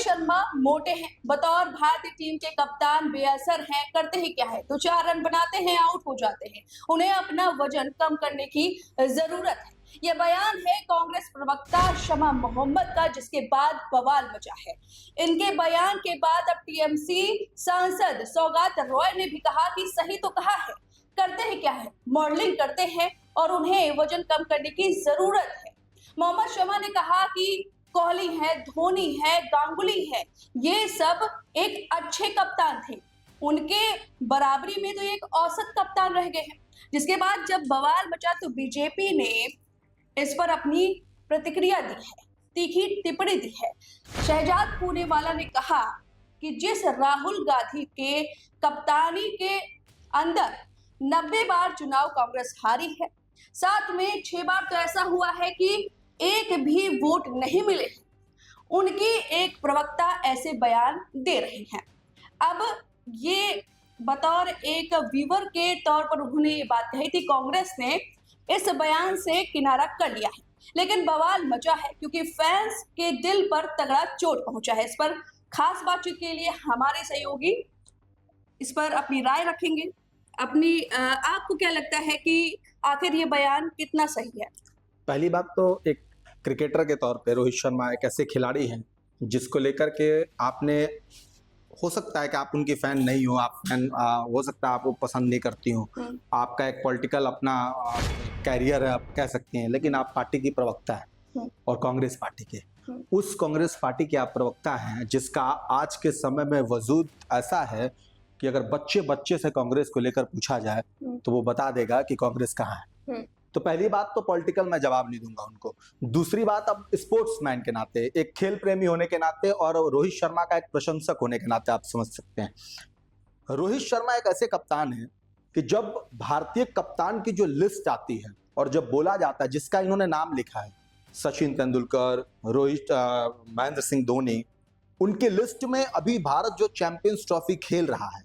शर्मा मोटे हैं, बतौर भारतीय टीम के कप्तान बेअसर हैं, करते ही क्या है, दो चार रन बनाते हैं, आउट हो जाते हैं। उन्हें अपना वजन कम करने की जरूरत है। यह बयान है कांग्रेस प्रवक्ता शमा मोहम्मद का, जिसके बाद बवाल मचा है। इनके बयान के बाद अब टीएमसी सांसद सौगात रॉय ने भी कहा कि सही तो कहा है, करते ही क्या है, मॉडलिंग करते हैं और उन्हें वजन कम करने की जरूरत है। मोहम्मद शमा ने कहा कि कोहली है, धोनी है, गांगुली है, ये सब एक अच्छे कप्तान थे, उनके बराबरी में तो एक औसत कप्तान रह गए हैं। जिसके बाद जब बवाल मचा तो बीजेपी ने इस पर अपनी प्रतिक्रिया दी है, तीखी टिप्पणी दी है। शहजाद पूनेवाला ने कहा कि जिस राहुल गांधी के कप्तानी के अंदर 90 बार चुनाव कांग्रेस हारी है, साथ में 6 बार तो ऐसा हुआ है कि एक भी वोट नहीं मिले, उनकी एक प्रवक्ता ऐसे बयान दे रही हैं। अब ये बतौर एक व्यूअर के तौर पर उन्होंने ये बात कही थी। कांग्रेस ने इस बयान से किनारा कर लिया है, लेकिन बवाल मचा है क्योंकि फैंस के दिल पर तगड़ा चोट पहुंचा है। इस पर खास बातचीत के लिए हमारे सहयोगी इस पर अपनी राय रखेंगे। आपको क्या लगता है कि आखिर ये बयान कितना सही है? पहली बात तो एक क्रिकेटर के तौर पे रोहित शर्मा एक ऐसे खिलाड़ी हैं जिसको लेकर के आपने, हो सकता है कि आप उनकी फैन नहीं हो, आप फैन हो सकता है आप वो पसंद नहीं करती हो, आपका एक पॉलिटिकल अपना कैरियर है आप कह सकती हैं, लेकिन आप पार्टी की प्रवक्ता है और कांग्रेस पार्टी के, उस कांग्रेस पार्टी के आप प्रवक्ता हैं जिसका आज के समय में वजूद ऐसा है कि अगर बच्चे बच्चे से कांग्रेस को लेकर पूछा जाए तो वो बता देगा कि कांग्रेस कहाँ है। तो पहली बात तो पॉलिटिकल मैं जवाब नहीं दूंगा उनको। दूसरी बात, अब स्पोर्ट्समैन के नाते, एक खेल प्रेमी होने के नाते और रोहित शर्मा का एक प्रशंसक होने के नाते आप समझ सकते हैं, रोहित शर्मा एक ऐसे कप्तान है कि जब भारतीय कप्तान की जो लिस्ट आती है और जब बोला जाता है, जिसका इन्होंने नाम लिखा है, सचिन तेंदुलकर, महेंद्र सिंह धोनी, उनके लिस्ट में अभी भारत जो चैंपियंस ट्रॉफी खेल रहा है,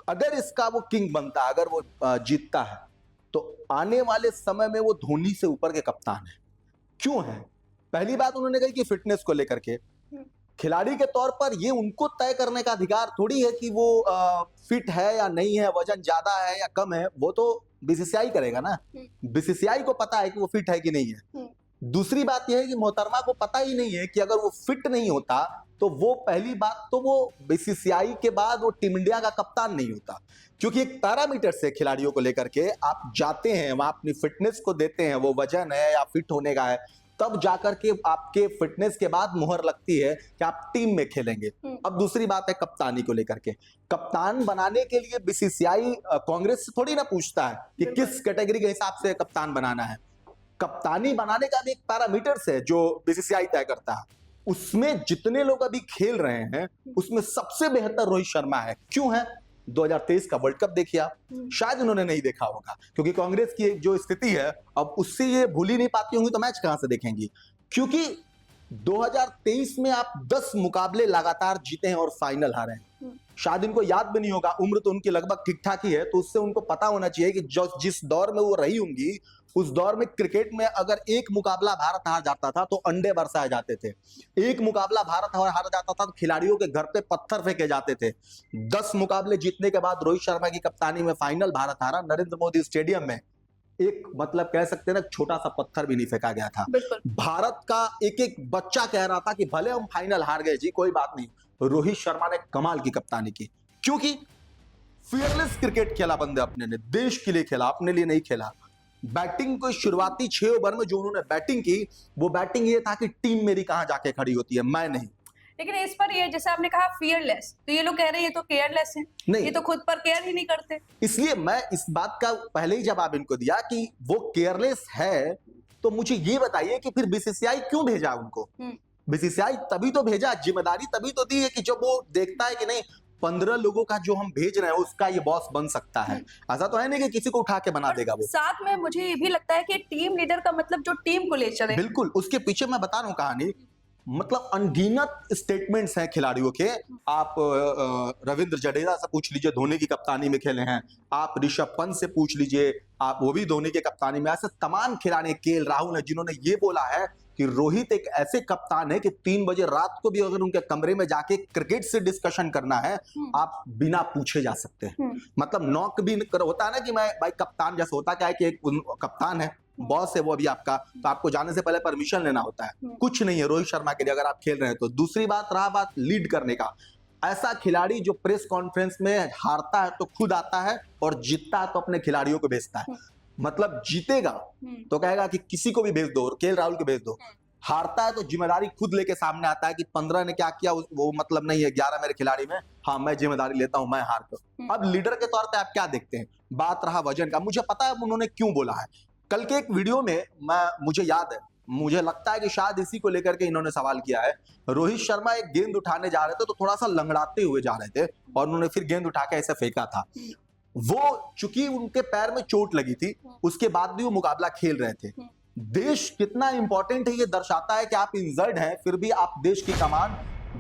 अगर इसका वो किंग बनता है, अगर वो जीतता है, तो आने वाले समय में वो धोनी से ऊपर के कप्तान है। क्यों है? पहली बात उन्होंने कही कि फिटनेस को लेकर के, खिलाड़ी के तौर पर ये उनको तय करने का अधिकार थोड़ी है कि वो फिट है या नहीं है, वजन ज्यादा है या कम है, वो तो बीसीसीआई करेगा ना। बीसीसीआई को पता है कि वो फिट है कि नहीं है। दूसरी बात यह है कि मोहतरमा को पता ही नहीं है कि अगर वो फिट नहीं होता तो वो, पहली बात तो वो बीसीसीआई के बाद वो टीम इंडिया का कप्तान नहीं होता, क्योंकि एक पैरामीटर से खिलाड़ियों को लेकर के आप जाते हैं, वहां अपनी फिटनेस को देते हैं, वो वजन है या फिट होने का है, तब जाकर के आपके फिटनेस के बाद मुहर लगती है कि आप टीम में खेलेंगे। अब दूसरी बात है कप्तानी को लेकर के, कप्तान बनाने के लिए बीसीसीआई कांग्रेस से थोड़ी ना पूछता है कि किस कैटेगरी के हिसाब से कप्तान बनाना है। कप्तानी बनाने का भी एक पैरामीटर्स है जो बीसीसीआई तय करता है, उसमें जितने लोग अभी खेल रहे हैं उसमें सबसे बेहतर रोहित शर्मा है। क्यों है? 2023 का वर्ल्ड कप देखिए आप, शायद उन्होंने नहीं देखा होगा क्योंकि कांग्रेस की जो स्थिति है अब उससे ये भूल ही नहीं पाती होंगी, तो मैच कहां से देखेंगी, क्योंकि 2023 में आप 10 मुकाबले लगातार जीते हैं और फाइनल हारे हैं। शायद इनको याद भी नहीं होगा, उम्र तो उनकी लगभग ठीक ठाक ही है, तो उससे उनको पता होना चाहिए कि जो जिस दौर में वो रही होंगी, उस दौर में क्रिकेट में अगर एक मुकाबला भारत हार जाता था तो अंडे बरसाए जाते थे, एक मुकाबला भारत हार जाता था तो खिलाड़ियों के घर पे पत्थर फेंके जाते थे। 10 मुकाबले जीतने के बाद रोहित शर्मा की कप्तानी में फाइनल भारत हारा, नरेंद्र मोदी स्टेडियम में एक, मतलब कह सकते हैं ना, छोटा सा पत्थर भी नहीं फेंका गया था। भारत का एक एक बच्चा कह रहा था कि भले हम फाइनल हार गए जी, कोई बात नहीं, रोहित शर्मा ने कमाल की कप्तानी की, क्योंकि फियरलेस क्रिकेट खेला बंदे अपने ने, देश के लिए खेला, अपने लिए नहीं खेला। बैटिंग को शुरुआती 6 ओवर में जो उन्होंने बैटिंग की, वो बैटिंग ये था कि टीम मेरी कहां जाके खड़ी होती है, मैं नहीं। लेकिन इस पर ये, जैसे आपने कहा फियरलेस, तो ये लोग कह रहे हैं ये तो केयरलेस है, नहीं, ये तो खुद पर केयर ही नहीं करते। इसलिए मैं इस बात का पहले ही जवाब इनको दिया कि वो केयरलेस है, तो मुझे ये बताइए कि फिर बीसीसीआई क्यों भेजा उनको? बीसीसीआई तभी तो भेजा, जिम्मेदारी तभी तो दी है कि जब वो देखता है कि नहीं 15 लोगों का जो हम भेज रहे हैं उसका ये बॉस बन सकता है। ऐसा तो है नहीं कि किसी को उठा के बना देगा वो। साथ में मुझे ये भी लगता है कि टीम लीडर का मतलब जो टीम को ले चले। बिल्कुल, उसके पीछे मैं बता रहा हूँ कहानी, मतलब अनगिनत स्टेटमेंट्स हैं खिलाड़ियों के। आप रविंद्र जडेजा से पूछ लीजिए, धोनी की कप्तानी में खेले हैं। आप ऋषभ पंत से पूछ लीजिए, आप वो भी धोनी के कप्तानी में। ऐसे तमाम खिलाड़ी, केएल राहुल है जिन्होंने ये बोला है कि रोहित एक ऐसे कप्तान है कि 3 बजे रात को भी अगर उनके कमरे में जाके क्रिकेट से डिस्कशन करना है, आप बिना पूछे जा सकते हैं। मतलब नॉक भी होता है ना कि मैं भाई कप्तान, जैसे होता क्या है कि एक कप्तान है, बॉस है वो अभी आपका, तो आपको जाने से पहले परमिशन लेना होता है। कुछ नहीं है रोहित शर्मा के लिए अगर आप खेल रहे हैं तो। दूसरी बात, रहा बात लीड करने का, ऐसा खिलाड़ी जो प्रेस कॉन्फ्रेंस में हारता है तो खुद आता है और जीतता है तो अपने खिलाड़ियों को भेजता है। मतलब जीतेगा तो कहेगा कि किसी को भी भेज दो, केएल राहुल को भेज दो। हारता है तो जिम्मेदारी खुद लेके सामने आता है कि 15 ने क्या किया वो मतलब नहीं है, 11 मेरे खिलाड़ी में, हाँ मैं जिम्मेदारी लेता हूं, मैं हार कर। अब लीडर के तौर पे आप क्या देखते हैं? बात रहा वजन का, मुझे पता है उन्होंने क्यों बोला है। कल के एक वीडियो में मुझे याद है, मुझे लगता है कि शायद इसी को लेकर के इन्होंने सवाल किया है। रोहित शर्मा एक गेंद उठाने जा रहे थे तो थोड़ा सा लंगड़ाते हुए जा रहे थे और उन्होंने फिर गेंद उठा के ऐसे फेंका था। वो चूंकि उनके पैर में चोट लगी थी, उसके बाद भी वो मुकाबला खेल रहे थे। देश कितना इंपॉर्टेंट है ये दर्शाता है कि आप इंजर्ड हैं फिर भी आप देश की कमान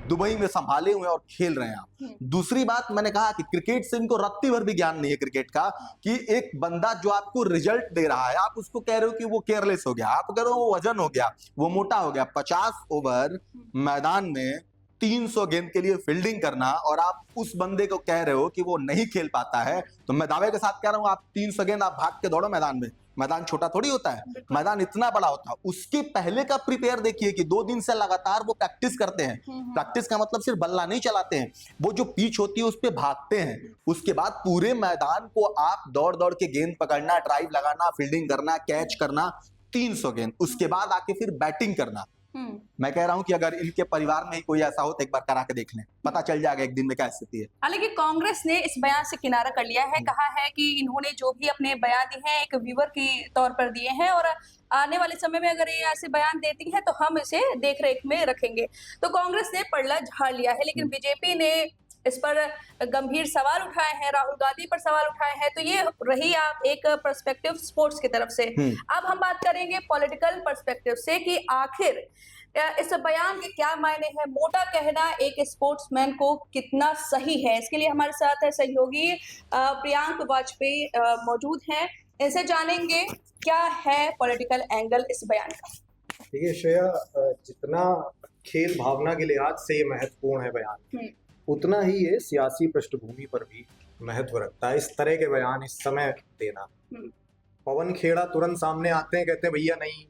दुबई में संभाले हुए और खेल रहे हैं आप। दूसरी बात, मैंने कहा कि क्रिकेट से इनको रत्ती भर भी ज्ञान नहीं है क्रिकेट का, कि एक बंदा जो आपको रिजल्ट दे रहा है आप उसको कह रहे हो कि वो केयरलेस हो गया, आप कह रहे हो वो वजन हो गया, वो मोटा हो गया। 50 ओवर मैदान में 300 गेंद के लिए फील्डिंग करना और आप उस बंदे को कह रहे हो कि वो नहीं खेल पाता है, तो मैं दावे के साथ कह रहा हूं आप 300 गेंद आप भाग के दौड़ो मैदान में। मैदान छोटा थोड़ी होता है, मैदान इतना बड़ा होता है। उसके पहले का प्रिपेयर देखिए कि 2 दिन से लगातार वो प्रैक्टिस करते हैं। प्रैक्टिस का मतलब सिर्फ बल्ला नहीं चलाते हैं, वो जो पिच होती है उस पे भागते हैं। उसके बाद पूरे मैदान को आप दौड़ दौड़ के गेंद पकड़ना, ड्राइव लगाना, फील्डिंग करना, कैच करना, 300 गेंद। उसके बाद आके फिर बैटिंग करना। मैं कह रहा हूं कि अगर इनके परिवार में कोई ऐसा हो तो एक बार करा के देख लें, पता चल जाएगा एक दिन में क्या स्थिति है। हालांकि कांग्रेस ने इस बयान से किनारा कर लिया है, कहा है कि इन्होंने जो भी अपने बयान दिए हैं एक व्यूअर के तौर पर दिए हैं और आने वाले समय में अगर ये ऐसे बयान देती है तो हम इसे देख रेख में रखेंगे। तो कांग्रेस ने पलड़ा झाड़ लिया है, लेकिन बीजेपी ने इस पर गंभीर सवाल उठाए हैं, राहुल गांधी पर सवाल उठाए हैं। तो ये रही आप एक पर्सपेक्टिव स्पोर्ट्स की तरफ से। अब हम बात करेंगे पॉलिटिकल पर्सपेक्टिव से कि आखिर इस बयान के क्या मायने हैं, मोटा कहना एक स्पोर्ट्समैन को कितना सही है। इसके लिए हमारे साथ है सहयोगी प्रियांक वाजपेयी मौजूद हैं, इनसे जानेंगे क्या है पॉलिटिकल एंगल इस बयान का। देखिए श्रेया, जितना खेल भावना के लिहाज से ये महत्वपूर्ण है बयान, उतना ही ये सियासी पृष्ठभूमि पर भी महत्व रखता है। इस तरह के बयान इस समय देना, पवन खेड़ा तुरंत सामने आते हैं, कहते हैं भैया नहीं,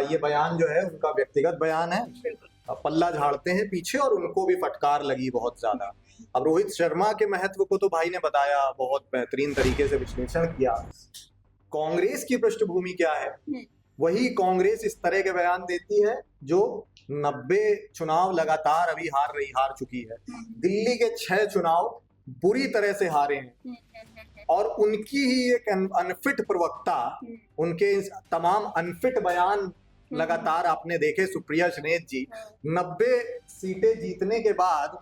ये बयान जो है उनका व्यक्तिगत बयान है, पल्ला झाड़ते हैं पीछे और उनको भी फटकार लगी बहुत ज्यादा। अब रोहित शर्मा के महत्व को तो भाई ने बताया, बहुत बेहतरीन तरीके से विश्लेषण किया। कांग्रेस की पृष्ठभूमि क्या है, वही कांग्रेस इस तरह के बयान देती है जो 90 चुनाव लगातार अभी हार चुकी है। दिल्ली के 6 चुनाव बुरी तरह से हारे हैं और उनकी ही एक अनफिट प्रवक्ता, उनके तमाम अनफिट बयान लगातार आपने देखे। सुप्रिया श्रीनेत जी 90 सीटें जीतने के बाद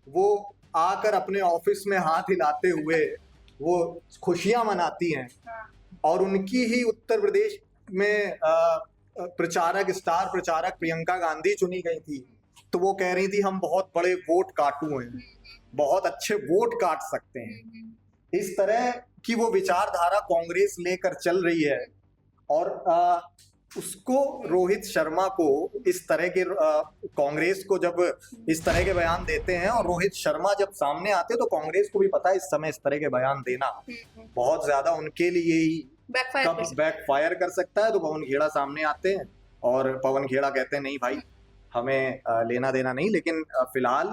वो आकर अपने ऑफिस में हाथ हिलाते हुए वो खुशियां मनाती हैं और उनकी ही उत्तर प्रदेश में स्टार प्रचारक प्रियंका गांधी चुनी गई थी, तो वो कह रही थी हम बहुत बड़े वोट काटू हैं, बहुत अच्छे वोट काट सकते हैं। इस तरह की वो विचारधारा कांग्रेस लेकर चल रही है और उसको रोहित शर्मा को इस तरह के कांग्रेस को जब इस तरह के बयान देते हैं और रोहित शर्मा जब सामने आते हैं तो कांग्रेस को भी पता है इस समय इस तरह के बयान देना बहुत ज्यादा उनके लिए ही बैकफायर कर सकता है। तो पवन खेड़ा सामने आते हैं और पवन खेड़ा कहते हैं नहीं भाई, हमें लेना देना नहीं। लेकिन फिलहाल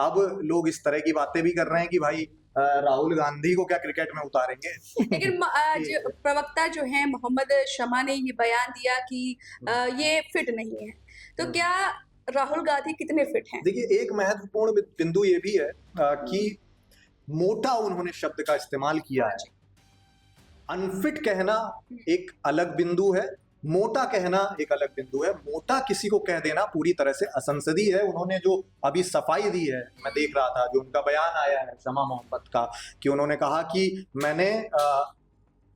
अब लोग इस तरह की बातें भी कर रहे हैं कि भाई राहुल गांधी को क्या क्रिकेट में उतारेंगे। लेकिन प्रवक्ता जो है मोहम्मद शमा ने ये बयान दिया कि ये फिट नहीं है, तो क्या राहुल गांधी कितने फिट हैं? देखिए, एक महत्वपूर्ण बिंदु ये भी है कि मोटा उन्होंने शब्द का इस्तेमाल किया है। अनफिट कहना एक अलग बिंदु है, मोटा कहना एक अलग बिंदु है। मोटा किसी को कह देना पूरी तरह से असंसदीय है। उन्होंने जो अभी सफाई दी है, मैं देख रहा था जो उनका बयान आया है शमा मोहम्मद का, कि उन्होंने कहा कि मैंने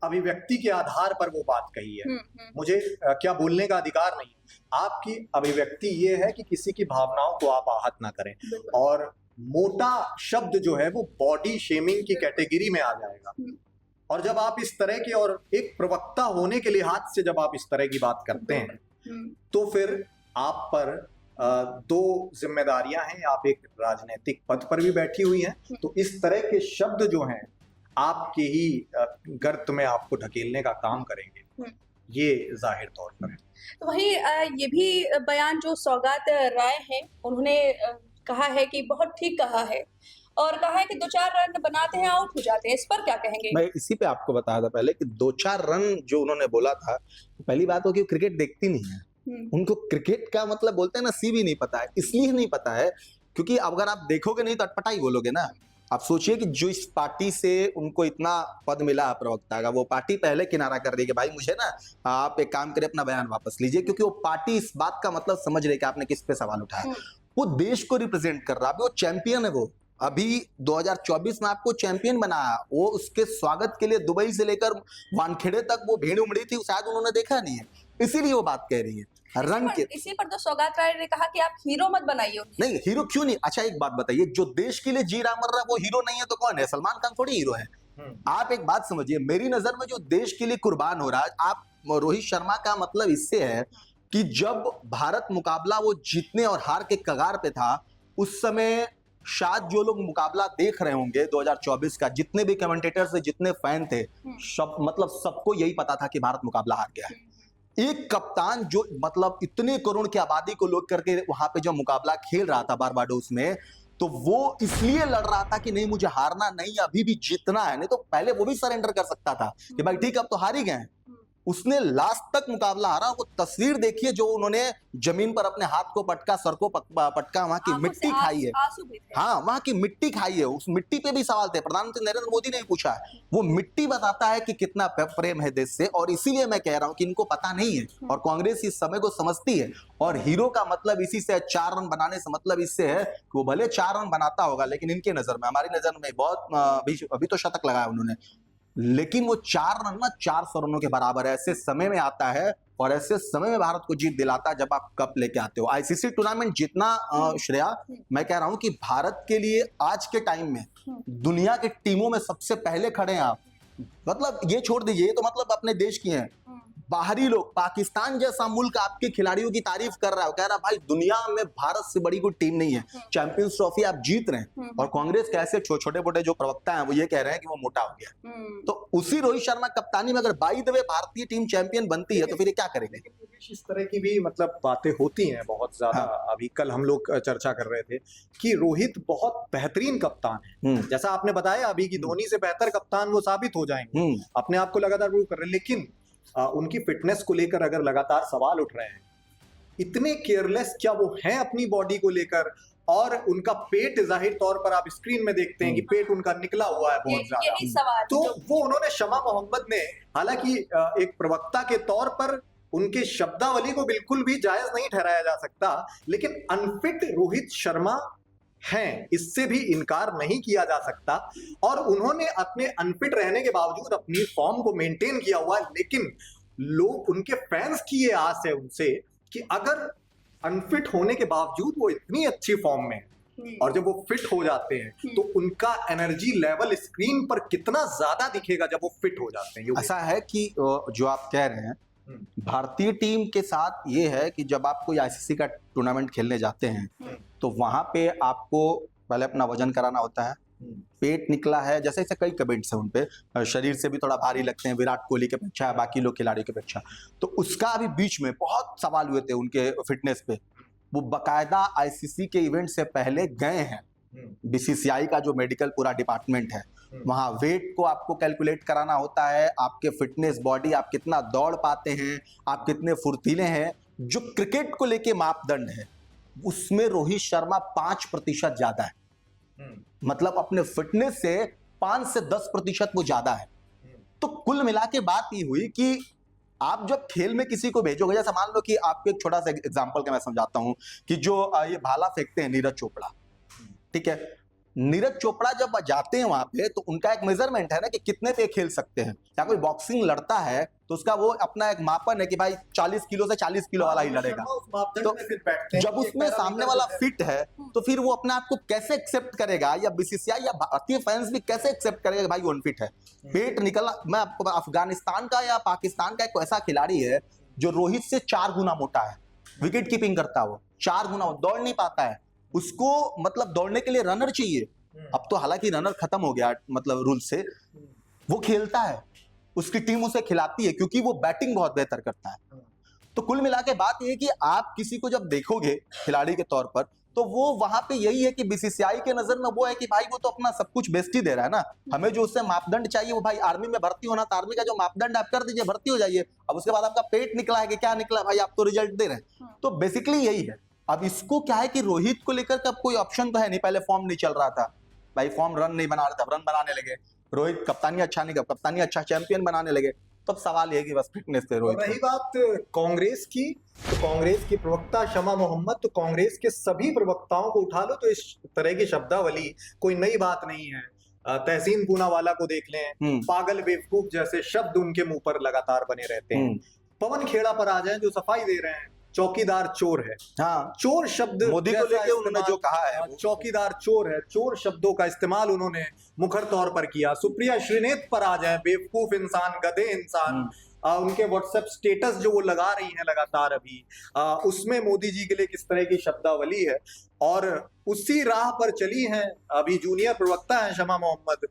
अभिव्यक्ति के आधार पर वो बात कही है। मुझे क्या बोलने का अधिकार नहीं है। आपकी अभिव्यक्ति ये है कि किसी की भावनाओं को आप आहत ना करें, और मोटा शब्द जो है वो बॉडी शेमिंग की कैटेगरी में आ जाएगा। और जब आप इस तरह के, और एक प्रवक्ता होने के लिहाज से जब आप इस तरह की बात करते हैं, तो फिर आप पर दो जिम्मेदारियां हैं। आप एक राजनीतिक पद पर भी बैठी हुई हैं, तो इस तरह के शब्द जो हैं आपके ही गर्त में आपको ढकेलने का काम करेंगे, ये जाहिर तौर पर है। तो वही ये भी बयान जो सौगात राय हैं, उन्होंने कहा है कि बहुत ठीक कहा है, और कहा है कि 2-4 रन बनाते हैं आउट हो जाते हैं। इस पर क्या कहेंगे? मैं इसी पे आपको बताया था पहले कि 2-4 रन जो उन्होंने बोला था, पहली बात हो कि क्रिकेट देखती नहीं है, उनको क्रिकेट का मतलब बोलते हैं ना, सी भी नहीं पता है। इसलिए नहीं पता है क्योंकि अगर आप देखोगे नहीं तो अटपटा ही बोलोगे ना। आप सोचिए कि जो इस पार्टी से उनको इतना पद मिला है प्रवक्ता का, वो पार्टी पहले किनारा कर रही है कि भाई मुझे ना आप एक काम करें, अपना बयान वापस लीजिए, क्योंकि वो पार्टी इस बात का मतलब समझ रही है कि आपने किस पे सवाल उठाया। वो देश को रिप्रेजेंट कर रहा है, वो चैंपियन है। वो अभी 2024 में आपको चैंपियन बनाया। वो उसके स्वागत के लिए दुबई से लेकर वानखेड़े तक वो भीड़ उमड़ी थी, शायद उन्होंने देखा नहीं है, इसीलिए वो बात कह रही है। रन के इसी पर तो सौगात राय ने कहा कि आप हीरो मत बनाइए उन्हें। नहीं, हीरो क्यों नहीं? अच्छा एक बात बताइए, जो देश के लिए जी रहा मर रहा वो हीरो नहीं है तो कौन है? सलमान खान थोड़ी हीरो है। आप एक बात समझिए, मेरी नजर में जो देश के लिए कुर्बान हो रहा है, आप रोहित शर्मा का मतलब इससे है कि जब भारत मुकाबला वो जीतने और हार के कगार पे था, उस समय शायद जो लोग मुकाबला देख रहे होंगे 2024 का, जितने भी कमेंटेटर्स थे, जितने फैन थे, सब मतलब सबको यही पता था कि भारत मुकाबला हार गया है। एक कप्तान जो मतलब इतने करोड़ की आबादी को लोग करके वहां पे जब मुकाबला खेल रहा था बारबाडोस में, तो वो इसलिए लड़ रहा था कि नहीं मुझे हारना नहीं, अभी भी जीतना है। नहीं तो पहले वो भी सरेंडर कर सकता था कि भाई ठीक अब तो हार ही गए। उसने लास्ट तक मुकाबला हारा। वो तस्वीर देखिए जो उन्होंने जमीन पर अपने हाथ को पटका, सर को पटका, वहां की मिट्टी खाई है। हाँ, वहां की मिट्टी खाई है। उस मिट्टी पे भी सवाल थे, प्रधानमंत्री नरेंद्र मोदी ने पूछा है। वो मिट्टी बताता है कि कितना प्रेम है देश से, और इसीलिए मैं कह रहा हूं कि इनको पता नहीं है, और कांग्रेस इस समय को समझती है। और हीरो का मतलब इसी से, 4 रन बनाने से मतलब इससे है कि वो भले 4 रन बनाता होगा, लेकिन इनके नजर में, हमारी नजर में बहुत अभी तो शतक लगाया उन्होंने, लेकिन वो 4 रन ना 400 रनों के बराबर है। ऐसे समय में आता है और ऐसे समय में भारत को जीत दिलाता है जब आप कप लेके आते हो। आईसीसी टूर्नामेंट जीतना, श्रेया, मैं कह रहा हूं कि भारत के लिए आज के टाइम में दुनिया की टीमों में सबसे पहले खड़े हैं आप। मतलब ये छोड़ दीजिए, ये तो मतलब अपने देश की हैं। बाहरी लोग, पाकिस्तान जैसा मुल्क आपके खिलाड़ियों की तारीफ कर रहा है, कह रहा भाई दुनिया में भारत से बड़ी कोई टीम नहीं है, चैंपियंस ट्रॉफी आप जीत रहे हैं। और कांग्रेस के ऐसे छोटे मोटे जो प्रवक्ता हैं वो ये कह रहे हैं कि वो मोटा हो गया। तो उसी रोहित शर्मा कप्तानी में अगर बाई द वे भारतीय टीम चैंपियन बनती है तो फिर ये क्या करेंगे? इस तरह की भी मतलब बातें होती हैं बहुत ज्यादा। अभी कल हम लोग चर्चा कर रहे थे कि रोहित बहुत बेहतरीन कप्तान है। जैसा आपने बताया अभी की धोनी से बेहतर कप्तान वो साबित हो जाएंगे, अपने आप को लगातार प्रूव कर रहे हैं। लेकिन उनकी फिटनेस को लेकर अगर लगातार सवाल उठ रहे हैं, इतने केयरलेस क्या वो हैं अपनी बॉडी को लेकर? और उनका पेट, जाहिर तौर पर आप स्क्रीन में देखते हैं कि पेट उनका निकला हुआ है बहुत ज्यादा। तो वो उन्होंने, शमा मोहम्मद ने, हालांकि एक प्रवक्ता के तौर पर उनके शब्दावली को बिल्कुल भी जायज नहीं ठहराया जा सकता, लेकिन अनफिट रोहित शर्मा हैं, इससे भी इनकार नहीं किया जा सकता। और उन्होंने अपने अनफिट रहने के बावजूद अपनी फॉर्म को मेंटेन किया हुआ है। लेकिन लोग, उनके फैंस की ये आस है उनसे कि अगर अनफिट होने के बावजूद वो इतनी अच्छी फॉर्म में, और जब वो फिट हो जाते हैं तो उनका एनर्जी लेवल स्क्रीन पर कितना ज्यादा दिखेगा जब वो फिट हो जाते हैं। ऐसा है कि जो आप कह रहे हैं, भारतीय टीम के साथ ये है कि जब आप कोई आईसीसी का टूर्नामेंट खेलने जाते हैं तो वहां पे आपको पहले अपना वजन कराना होता है। पेट निकला है, जैसे ऐसे कई कमेंट्स हैं उन पे, शरीर से भी थोड़ा भारी लगते हैं विराट कोहली के अपेक्षा, बाकी लोग खिलाड़ियों की अपेक्षा। तो उसका अभी बीच में बहुत सवाल हुए थे उनके फिटनेस पे। वो बकायदा आईसीसी के इवेंट से पहले गए हैं, बीसीसीआई का जो मेडिकल पूरा डिपार्टमेंट है, वहां वेट को आपको कैलकुलेट कराना होता है, आपके फिटनेस बॉडी, आप कितना दौड़ पाते हैं, आप कितने फुर्तीले हैं, जो क्रिकेट को लेके मापदंड है उसमें रोहित शर्मा 5% ज्यादा है। मतलब अपने फिटनेस से 5 से 10% वो ज्यादा है। तो कुल मिला के बात ये हुई कि आप जब खेल में किसी को भेजोगे, जैसा मान लो कि आपको एक छोटा सा एग्जांपल का मैं समझाता हूं कि जो ये भाला फेंकते हैं नीरज चोपड़ा, ठीक है, नीरज चोपड़ा जब जाते हैं वहां पे तो उनका एक मेजरमेंट है ना कि कितने पे खेल सकते हैं। या कोई बॉक्सिंग लड़ता है तो उसका वो अपना एक मापन है कि भाई 40 किलो से 40 किलो वाला ही लड़ेगा। तो जब उसमें सामने वाला फिट है तो फिर वो अपने आप को कैसे एक्सेप्ट करेगा, या बीसीसीआई या भारतीय फैंस भी कैसे एक्सेप्ट करेगा कि भाई वो अनफिट है। पेट निकला, मैं आपको अफगानिस्तान का या पाकिस्तान का एक ऐसा खिलाड़ी है जो रोहित से 4 गुना मोटा है, विकेट कीपिंग करता है वो 4 गुना, दौड़ नहीं पाता है, उसको मतलब दौड़ने के लिए रनर चाहिए। अब तो हालांकि रनर खत्म हो गया मतलब रूल से, वो खेलता है, उसकी टीम उसे खिलाती है क्योंकि वो बैटिंग बहुत बेहतर करता है। तो कुल मिला के बात ये है कि आप किसी को जब देखोगे खिलाड़ी के तौर पर तो वो वहां पे यही है कि बीसीसीआई के नजर में वो है कि भाई वो तो अपना सब कुछ बेस्ट ही दे रहा है ना, हमें जो उससे मापदंड चाहिए वो भाई आर्मी में भर्ती होना, तो आर्मी का जो मापदंड आप कर दीजिए, भर्ती हो जाइए। अब उसके बाद आपका पेट निकला है कि क्या निकला भाई, आप तो रिजल्ट दे रहे हैं। तो बेसिकली यही है। अब इसको क्या है कि रोहित को लेकर अब कोई ऑप्शन तो है नहीं, पहले फॉर्म नहीं चल रहा था भाई, फॉर्म रन नहीं बना रहे थे, रन बनाने लगे। रोहित कप्तानी अच्छा नहीं कर, कप्तानी अच्छा चैंपियन बनाने लगे। तब सवाल ये कि बस फिटनेस पे रोहित। रही बात कांग्रेस की, तो कांग्रेस की प्रवक्ता शमा मोहम्मद, तो कांग्रेस के सभी प्रवक्ताओं को उठा लो तो इस तरह की शब्दावली कोई नई बात नहीं है। तहसीन पूनावाला को देख लें, पागल बेवकूफ जैसे शब्द उनके मुंह पर लगातार बने रहते हैं। पवन खेड़ा पर आ जाए जो सफाई दे रहे हैं, चौकीदार चोर है। हाँ, चोर शब्द मोदी को लेके उन्होंने जो कहा है, चौकीदार चोर है, चोर शब्दों का इस्तेमाल उन्होंने मुखर तौर पर किया। सुप्रिया श्रीनेत पर आ जाए, बेवकूफ इंसान, गधे इंसान, उनके व्हाट्सएप स्टेटस जो वो लगा रही हैं लगातार अभी, उसमें मोदी जी के लिए किस तरह की शब्दावली है। और उसी राह पर चली हैं अभी जूनियर प्रवक्ता हैं शमा मोहम्मद,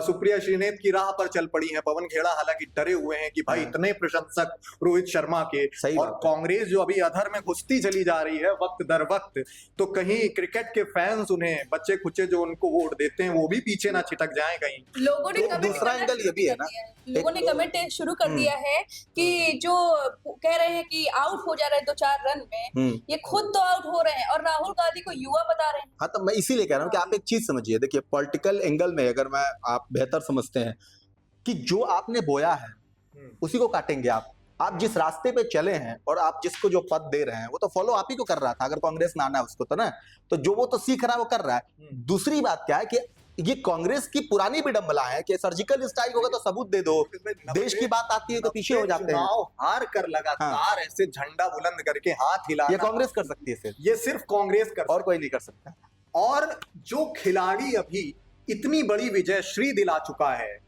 सुप्रिया श्रीनेत की राह पर चल पड़ी हैं। पवन खेड़ा हालांकि डरे हुए हैं कि भाई इतने प्रशंसक रोहित शर्मा के, और कांग्रेस जो अभी अधर में घुसती चली जा रही है वक्त दर वक्त, तो कहीं क्रिकेट के फैंस, उन्हें बच्चे खुच्चे जो उनको वोट देते हैं वो भी पीछे ना छिटक जाएं कहीं। लोगों ने तो दूसरा एंगल ये भी है ना, लोगों ने कमेंट शुरू कर दिया है कि जो कह रहे हैं कि आउट हो जा रहे हैं 2-4 रन में, ये खुद तो आउट हो रहे हैं और राहुल गांधी को युवा बता रहे हैं। हाँ, तो मैं इसीलिए कह रहा हूँ कि आप एक चीज समझिए, देखिए पॉलिटिकल एंगल में अगर मैं, आप बेहतर समझते हैं कि जो आपने बोया है उसी को काटेंगे आप जिस रास्ते पे चले हैं और आप जिसको जो पद दे रहे हैं वो तो फॉलो आप ही को कर रहा था, अगर कांग्रेस में आना है उसको तो ना, तो जो वो तो सीख रहा है वो कर रहा है। दूसरी बात क्या है कि ये कांग्रेस की पुरानी विडंबना है कि सर्जिकल स्ट्राइक होगा तो सबूत दे दो, देश की बात आती है तो पीछे हो जाते हैं। हार कर लगातार ऐसे झंडा बुलंद करके हाथ हिलाना, ये कांग्रेस कर सकती है, सिर्फ ये सिर्फ कांग्रेस कर, और कोई नहीं कर सकता। और जो खिलाड़ी अभी इतनी बड़ी विजय श्री दिला चुका है,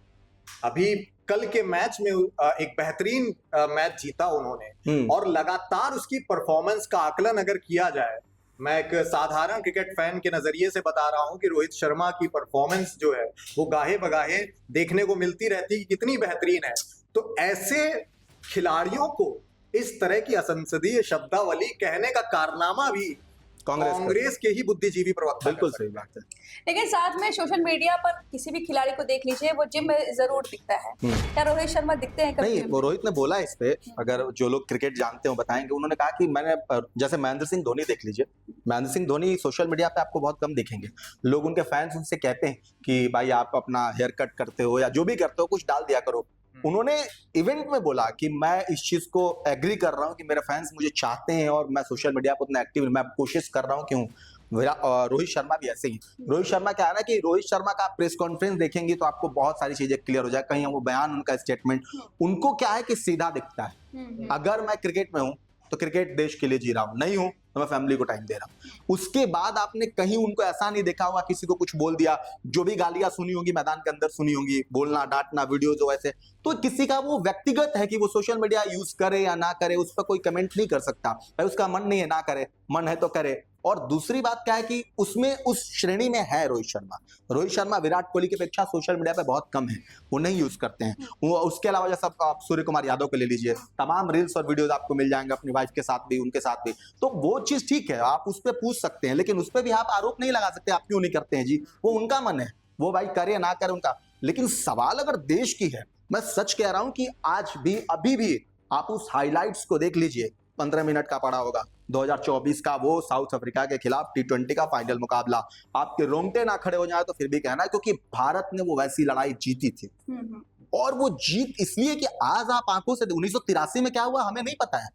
अभी कल के मैच में एक बेहतरीन मैच जीता उन्होंने, और लगातार उसकी परफॉर्मेंस का आकलन अगर किया जाए, मैं एक साधारण क्रिकेट फैन के नजरिए से बता रहा हूं कि रोहित शर्मा की परफॉर्मेंस जो है वो गाहे बगाहे देखने को मिलती रहती है कि कितनी बेहतरीन है। तो ऐसे खिलाड़ियों को इस तरह की असंसदीय शब्दावली कहने का कारनामा भी कांग्रेस के ही बुद्धिजीवी प्रवक्ता। बिल्कुल सही बात है। लेकिन साथ में सोशल मीडिया पर किसी भी खिलाड़ी को देख लीजिए, वो जिम में जरूर दिखता है। क्या रोहित शर्मा दिखते हैं कभी? नहीं, वो रोहित ने बोला इस पे, अगर जो लोग क्रिकेट जानते हो बताएंगे, उन्होंने कहा कि मैंने, जैसे महेंद्र सिंह धोनी देख लीजिए, महेंद्र सिंह धोनी सोशल मीडिया पे आपको बहुत कम दिखेंगे, लोग उनके फैंस उनसे कहते हैं कि भाई आप अपना हेयर कट करते हो या जो भी करते हो कुछ डाल दिया करो। उन्होंने इवेंट में बोला कि मैं इस चीज को एग्री कर रहा हूं कि मेरे फैंस मुझे चाहते हैं और मैं सोशल मीडिया पर उतना एक्टिव, मैं कोशिश कर रहा हूं कि हूं। रोहित शर्मा भी ऐसे ही। रोहित शर्मा क्या है ना कि रोहित शर्मा का आप प्रेस कॉन्फ्रेंस देखेंगे तो आपको बहुत सारी चीजें क्लियर हो जाए, कहीं वो बयान, उनका स्टेटमेंट, उनको क्या है कि सीधा दिखता है। अगर मैं क्रिकेट में हूं तो क्रिकेट देश के लिए जी रहा हूं, नहीं हूं तो मैं फैमिली को टाइम दे रहा हूं। उसके बाद आपने कहीं उनको ऐसा नहीं देखा होगा किसी को कुछ बोल दिया, जो भी गालियां सुनी होंगी मैदान के अंदर सुनी होंगी, बोलना डांटना वीडियो जो ऐसे, तो किसी का वो व्यक्तिगत है कि वो सोशल मीडिया यूज करे या ना करे, उस पर कोई कमेंट नहीं कर सकता भाई, उसका मन नहीं है ना करे, मन है तो करे। और दूसरी बात क्या है कि उसमें उस श्रेणी में है रोहित शर्मा विराट कोहली की अपेक्षा सोशल मीडिया पे बहुत कम है, वो नहीं यूज करते हैं वो। उसके अलावा जैसे आप सूर्य कुमार यादव को ले लीजिए, तमाम रील्स और वीडियोस आपको मिल जाएंगे अपनी वाइफ के साथ भी, उनके साथ भी, तो वो चीज ठीक है, आप उस पर पूछ सकते हैं, लेकिन उस पर भी आप आरोप नहीं लगा सकते आप क्यों नहीं करते हैं जी, वो उनका मन है, वो भाई करे ना करे उनका। लेकिन सवाल अगर देश की है, मैं सच कह रहा हूं कि आज भी, अभी भी आप उस हाइलाइट्स को देख लीजिए, 15 मिनट का पड़ा होगा 2024 का वो साउथ अफ्रीका के खिलाफ T20 का फाइनल मुकाबला, आपके रोंगटे ना खड़े हो जाए तो फिर भी कहना है, क्योंकि भारत ने वो वैसी लड़ाई जीती थी। और वो जीत इसलिए कि आज आप आंखों से 1983 में क्या हुआ हमें नहीं पता है,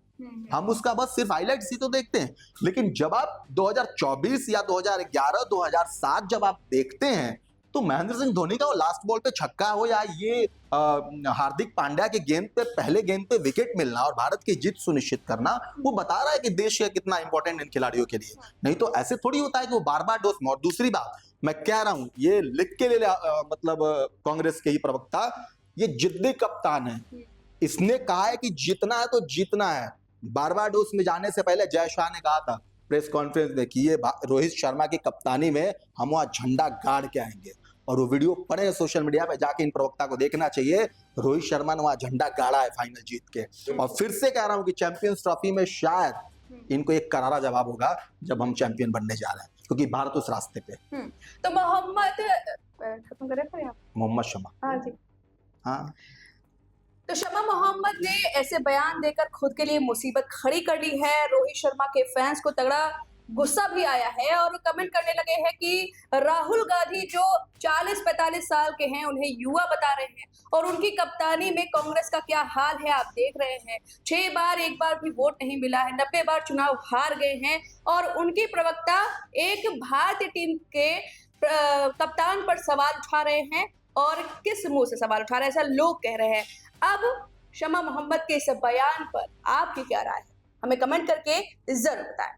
हम उसका बस सिर्फ हाईलाइट्स ही तो देखते हैं। लेकिन जब आप 2024 या 2011 2007 जब आप देखते हैं तो महेंद्र सिंह धोनी का वो लास्ट बॉल पे छक्का हो या ये हार्दिक पांड्या के गेंद पे पहले गेंद पे विकेट मिलना और भारत की जीत सुनिश्चित करना, वो बता रहा है कि देश है कितना इंपॉर्टेंट इन खिलाड़ियों के लिए। नहीं तो ऐसे थोड़ी होता है कि वो बार बार डोस। और दूसरी बात मैं कह रहा हूं, ये लिख के ले मतलब कांग्रेस के ही प्रवक्ता, ये जिद्दी कप्तान है, इसने कहा है कि जीतना है तो जीतना है। बारबाडोस में जाने से पहले जय शाह ने कहा था प्रेस कॉन्फ्रेंस में कि ये रोहित शर्मा की कप्तानी में हम वहां झंडा गाड़ के आएंगे, और वो वीडियो पड़े सोशल मीडिया पे, जाके इन प्रवक्ता को देखना चाहिए। रोहित शर्मा ने वहां झंडा गाड़ा है फाइनल जीत के। और फिर से कह रहा हूं कि चैंपियंस ट्रॉफी में शायद इनको एक करारा जवाब होगा जब हम चैंपियन बनने जा रहे हैं, क्योंकि भारत उस रास्ते पे। तो मोहम्मद खत्म करें फिर आप? मोहम्मद शमा, हाँ जी, हाँ, तो शमा मोहम्मद ने ऐसे बयान देकर खुद के लिए मुसीबत खड़ी कर ली है। रोहित शर्मा के फैंस को तगड़ा गुस्सा भी आया है और कमेंट करने लगे हैं कि राहुल गांधी जो 40-45 साल के हैं उन्हें युवा बता रहे हैं, और उनकी कप्तानी में कांग्रेस का क्या हाल है आप देख रहे हैं। 6 बार एक बार भी वोट नहीं मिला है, 90 बार चुनाव हार गए हैं, और उनके प्रवक्ता एक भारतीय टीम के कप्तान पर सवाल उठा रहे हैं। और किस मुंह से सवाल उठा रहे हैं, ऐसा लोग कह रहे हैं। अब शमा मोहम्मद के इस बयान पर आपकी क्या राय है, हमें कमेंट करके जरूर बताएं।